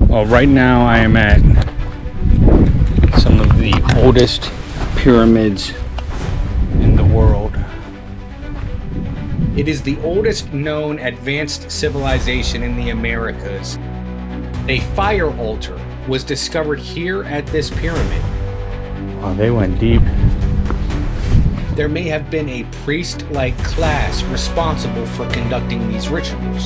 Well, right now I am at some of the oldest pyramids in the world. It is the oldest known advanced civilization in the Americas. A fire altar was discovered here at this pyramid. Oh, they went deep. There may have been a priest-like class responsible for conducting these rituals.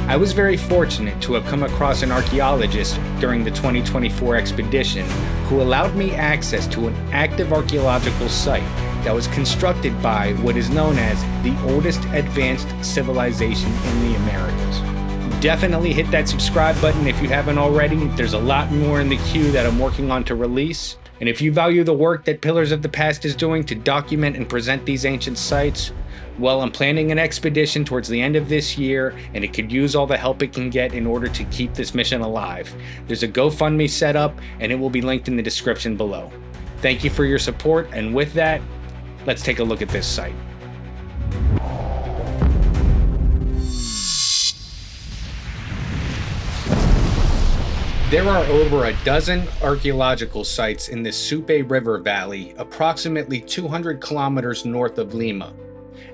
I was very fortunate to have come across an archaeologist during the 2024 expedition who allowed me access to an active archaeological site that was constructed by what is known as the oldest advanced civilization in the Americas. Definitely hit that subscribe button if you haven't already. There's a lot more in the queue that I'm working on to release. And if you value the work that Pillars of the Past is doing to document and present these ancient sites, well, I'm planning an expedition towards the end of this year, and it could use all the help it can get in order to keep this mission alive. There's a GoFundMe set up, and it will be linked in the description below. Thank you for your support, and with that, let's take a look at this site. There are over a dozen archaeological sites in the Supe River Valley, approximately 200 kilometers north of Lima,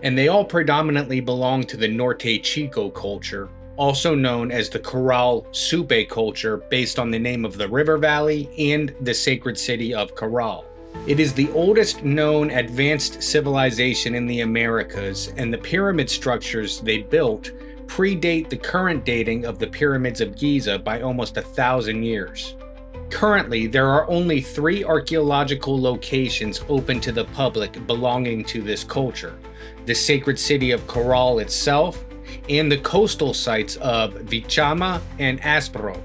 and they all predominantly belong to the Norte Chico culture, also known as the Corral Supe culture based on the name of the river valley and the sacred city of Corral. It is the oldest known advanced civilization in the Americas, and the pyramid structures they built predate the current dating of the pyramids of Giza by almost 1,000 years. Currently, there are only 3 archaeological locations open to the public belonging to this culture: the sacred city of Corral itself, and the coastal sites of Vichama and Aspro.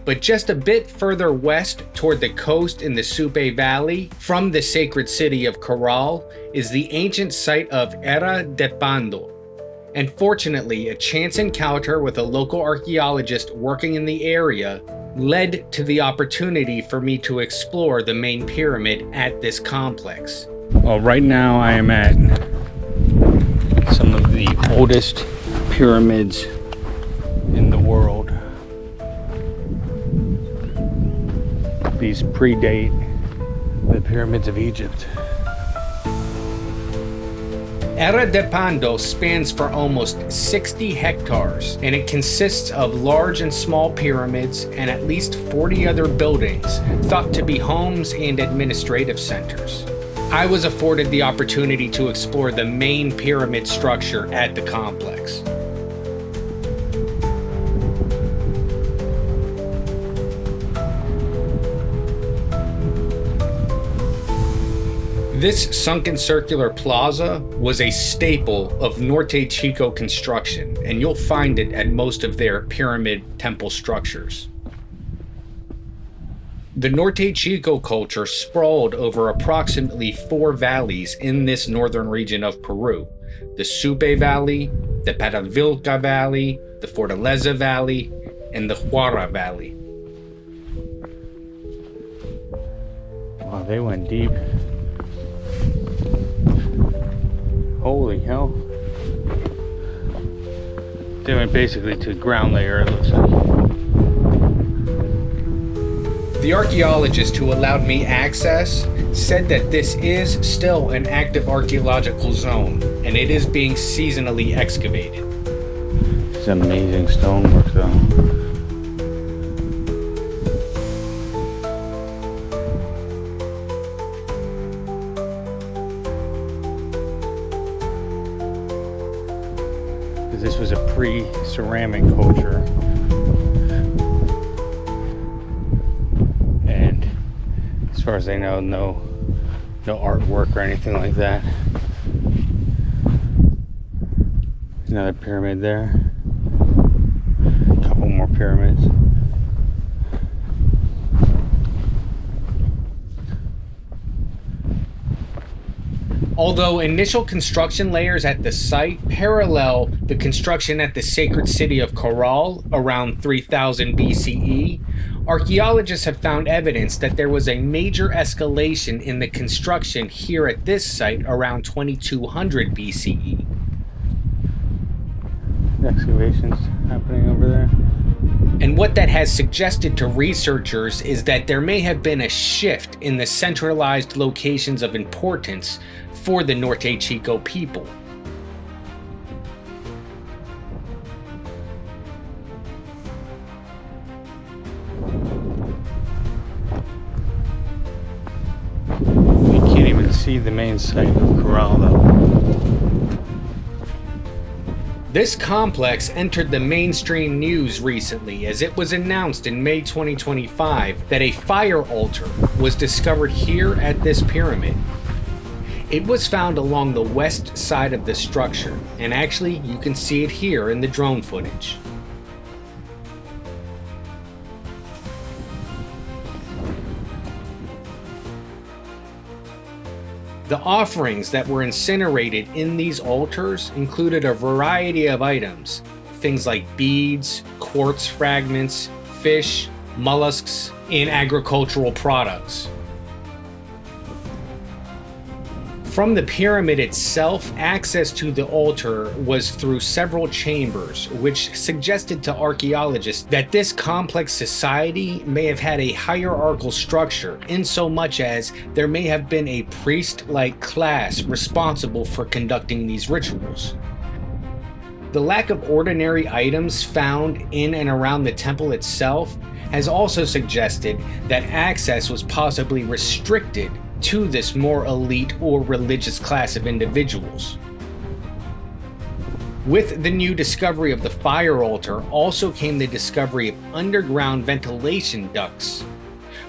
But just a bit further west toward the coast in the Supe Valley, from the sacred city of Corral, is the ancient site of Era de Pando. And fortunately, a chance encounter with a local archaeologist working in the area led to the opportunity for me to explore the main pyramid at this complex. Well, right now I am at some of the oldest pyramids in the world. These predate the pyramids of Egypt. Era de Pando spans for almost 60 hectares, and it consists of large and small pyramids and at least 40 other buildings thought to be homes and administrative centers. I was afforded the opportunity to explore the main pyramid structure at the complex. This sunken circular plaza was a staple of Norte Chico construction, and you'll find it at most of their pyramid temple structures. The Norte Chico culture sprawled over approximately 4 valleys in this northern region of Peru: the Supe Valley, the Paravilca Valley, the Fortaleza Valley, and the Huara Valley. Wow, they went deep. Holy hell. They went basically to ground layer, it looks like. The archaeologist who allowed me access said that this is still an active archaeological zone, and it is being seasonally excavated. It's amazing stonework though. This was a pre-ceramic culture, and as far as I know, no artwork or anything like that. Another pyramid there, a couple more pyramids. Although initial construction layers at the site parallel the construction at the sacred city of Corral around 3000 BCE, archaeologists have found evidence that there was a major escalation in the construction here at this site around 2200 BCE. Excavations happening over there. And what that has suggested to researchers is that there may have been a shift in the centralized locations of importance for the Norte Chico people. You can't even see the main site of Corral though. This complex entered the mainstream news recently as it was announced in May 2025 that a fire altar was discovered here at this pyramid. It was found along the west side of the structure, and actually you can see it here in the drone footage. The offerings that were incinerated in these altars included a variety of items, things like beads, quartz fragments, fish, mollusks, and agricultural products. From the pyramid itself, access to the altar was through several chambers, which suggested to archaeologists that this complex society may have had a hierarchical structure, insomuch as there may have been a priest-like class responsible for conducting these rituals. The lack of ordinary items found in and around the temple itself has also suggested that access was possibly restricted to this more elite or religious class of individuals. With the new discovery of the fire altar also came the discovery of underground ventilation ducts,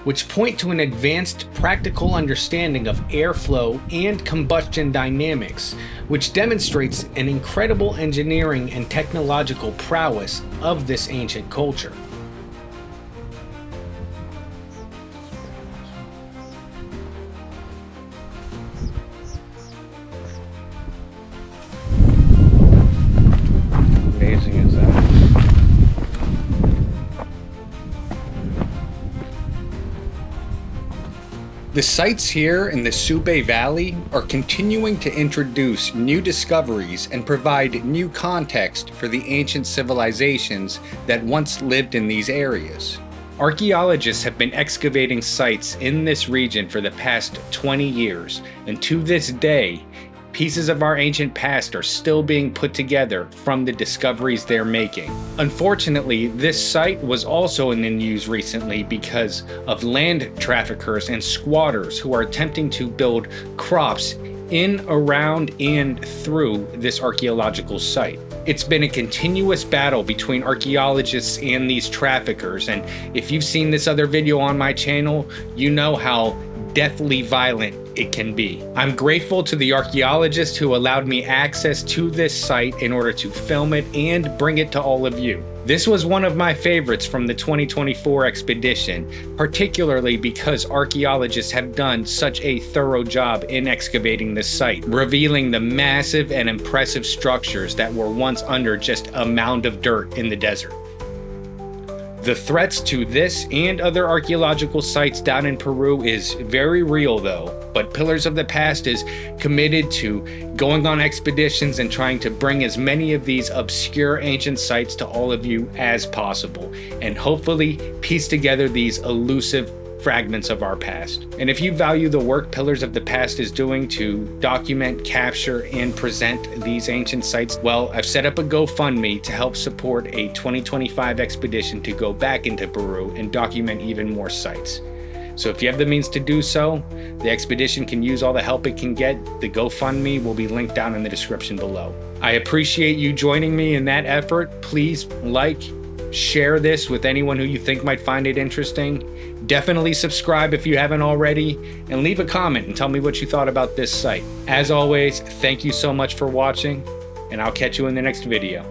which point to an advanced practical understanding of airflow and combustion dynamics, which demonstrates an incredible engineering and technological prowess of this ancient culture. Amazing is that? The sites here in the Supe Valley are continuing to introduce new discoveries and provide new context for the ancient civilizations that once lived in these areas. Archaeologists have been excavating sites in this region for the past 20 years, and to this day, pieces of our ancient past are still being put together from the discoveries they're making. Unfortunately, this site was also in the news recently because of land traffickers and squatters who are attempting to build crops in, around, and through this archaeological site. It's been a continuous battle between archaeologists and these traffickers, and if you've seen this other video on my channel, you know how deathly violent it can be. I'm grateful to the archaeologists who allowed me access to this site in order to film it and bring it to all of you. This was one of my favorites from the 2024 expedition, particularly because archaeologists have done such a thorough job in excavating this site, revealing the massive and impressive structures that were once under just a mound of dirt in the desert. The threats to this and other archaeological sites down in Peru is very real though, but Pillars of the Past is committed to going on expeditions and trying to bring as many of these obscure ancient sites to all of you as possible, and hopefully piece together these elusive fragments of our past. And if you value the work Pillars of the Past is doing to document, capture, and present these ancient sites, well, I've set up a GoFundMe to help support a 2025 expedition to go back into Peru and document even more sites. So if you have the means to do so, the expedition can use all the help it can get. The GoFundMe will be linked down in the description below. I appreciate you joining me in that effort. Please like, share this with anyone who you think might find it interesting. Definitely subscribe if you haven't already, and leave a comment and tell me what you thought about this site. As always, thank you so much for watching, and I'll catch you in the next video.